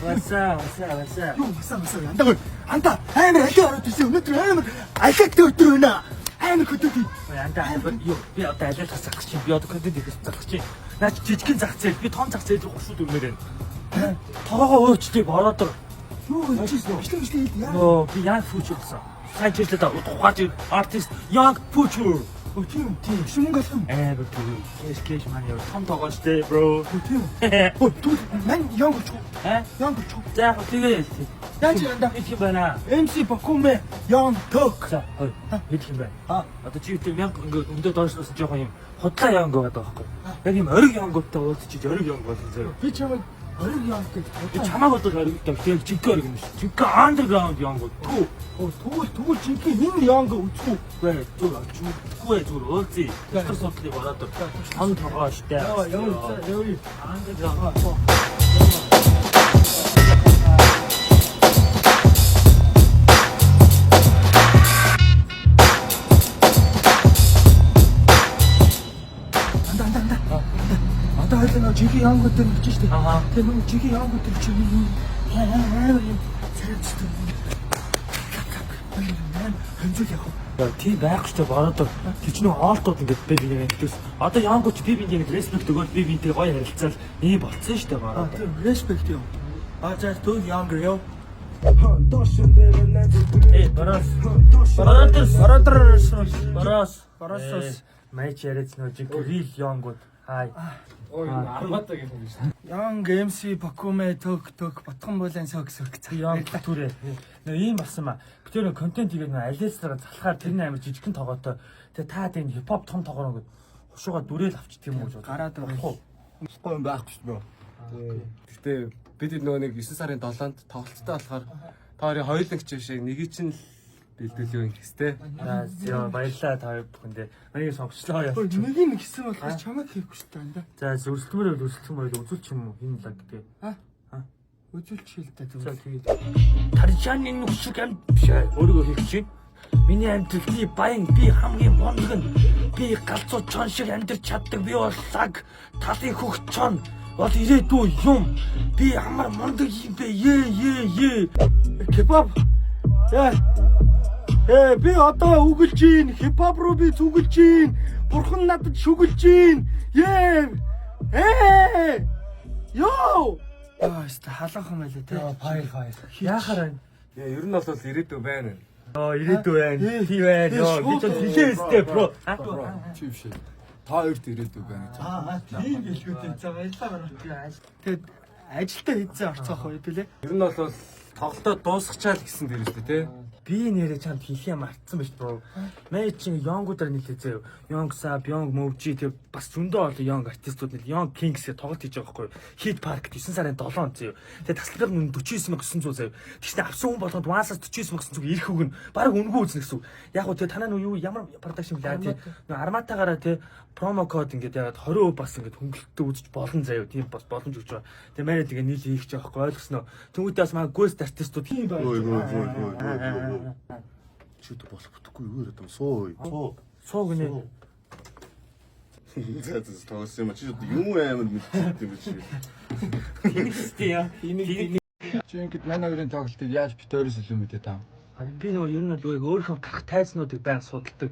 Васа. Юу васа. Анда амар алиа ороод ирсэн. Өнөөдөр амар алиатай өдөр байна. Амар хөдөөд. Анда юу би одоо алиа тасах гэж би одоо хөдөөд их залах чинь. Наач жижигхэн зах зээл би том зах зээл рүү гушууд өрмээр байна. Тоогоо өөчтэй бороод юу хийчихсэн. Бичлээ яа. Оо би яа фүүч болсон. Сайн ч хэлээд тухайд артист Young Future. Тийм шүмэн галхан. Кэш маань яа том тоогоо штэ бро. Тийм. Түү мань Young Future. Young Future. За тэгээ. Яаж яанда хийх юм байна. MC Bakume Young Talk. За хийх юм байна. Одоо чи үүтэй 1000 ингээд өндөө доошлоос жоохон юм хотлоо Young байгаа байхгүй. Яг юм ориг Young гоотой уулзчих ориг Young болох зэрэг. Би чамайг ориг Young гэдэг. Чамайг одоо ориг гэдэг. Жинхэнэ ориг юм шүү. Жинхэнэ underground Young гоо. Тэгвэл жинхэнэ энэ Young үзгүй бай. Зүгээр уулзъя. Тэр сотлыг ороод том тоогоо штэ. Яа. Underground. Одоо жиги Young гэдэг нь гэж штэ. Тэгээ нүг жиги Young гэдэг чинь хэмжүүл яг. Тийм байх штэ бороод тийч нөө хоолтууд ингээд би бинийг хэлээс. Одоо Young ч би бинийг респект өгөөл би бинтэй гоё харилцаал ийм болцсон штэ бороод. Тийм респект юу. За түү Young ёо. Бараас. Майч яриац нөө жиг real Young-ууд. Хай. Ой, арматаа гэх юм шүү. Young MC Bakume тök ботхон булан согс. Young түрээ. Нөө ийм болсон ба. Би тэр контент хийгээд нөө алиасаараа залхаар тэрний амар жижигхэн тоогоотой. Тэгээ та энэ хипхоп том тоогоор ингээд хушууга дүрээл авчт юм уу гэж гараад байх уу? Гоё юм байхгүй шүү дээ. Гэхдээ бид нөгөө нэг 9 сарын 7-нд тоглолттой болохоор та хоёрын хоёулагч шиг нэг чинь бэлдэл юу гэхтэй. За баярлалаа та хоёр бүхэндээ. Миний сонгочлоо яа. Нэг юм гисэн болохоор чамайг хийхгүй шүү дээ. За зөвлөлтмөр үзүүлчих юм уу? Энэ лаг гэдэг. Үзүүлчих л да зөв. Тарчааны нүгшиг амт биш өөрийгөө хийх чинь. Миний амьдрал би баян би хамгийн мундаг нь би галзуу чон шиг амьдрч чаддаг би бол лаг талын хөх чон бол ирээдүй юм. Би амар мундаг юм бэ. Кебаб. Би одоо үгэлж гин хипхоп руу би зүгэлж гин бурхан надад шүглж гин ёо яаста халаахан байлаа те файл яахаар байна ер нь бол ирээдүй байна ирээдүй байна тийм байна би ч хэлээстэй бро тийм шээ та хоёрт ирээдүй байна тийм гэлгүүдээ за баярлалаа тэгээд ажилдаа хийцэн орцоох уу билээ ер нь бол тоглолтоо дуусгачаал гэсэн дээр үстэй те би нэрээ чамд хийх юм артсан байж бро. Мэй чинь Young-уудаар нийлээ заяа. Young Sub, Young Movji тэг бас зөндөө олон Young артистууд нийл Young Kings гэх тоглолт хийж байгаа байхгүй юу? Hit Park 9 сарын 7-нд заяа. Тэгээ тасалбар нь 49900 заяа. Тэгснэ авсан хүн болгонд One-аас 49900 ирэх үг нь баг үнгүй үзнэ гэсэн үг. Яг гоо тэгээ танаа юу ямар продакшн блаа тий. Нөө Арматагаараа тий промо код ингээд ягаад 20% бас ингээд хөнгөлөлтөд үзэж болно заяа. Тийм бас боломж өгч байгаа. Тэгээ мэрэ тэгээ нийлээ хийх гэж байгаа байхгүй ойлгосноо. Тэнгүүдээ бас маа ghost артистууд тийм байна. Чүт болох бүтэхгүй юу гэдэг юм суу гинэ зэт тоос юм чи юм амар мэддэг юм чи тийм чи ингэж манай хоёрын тоглолтыг яаж битээрээс илүү мэдээ таа би нөгөө ер нь л өөрийнхөө гарах тайзнуудыг байнга судалдаг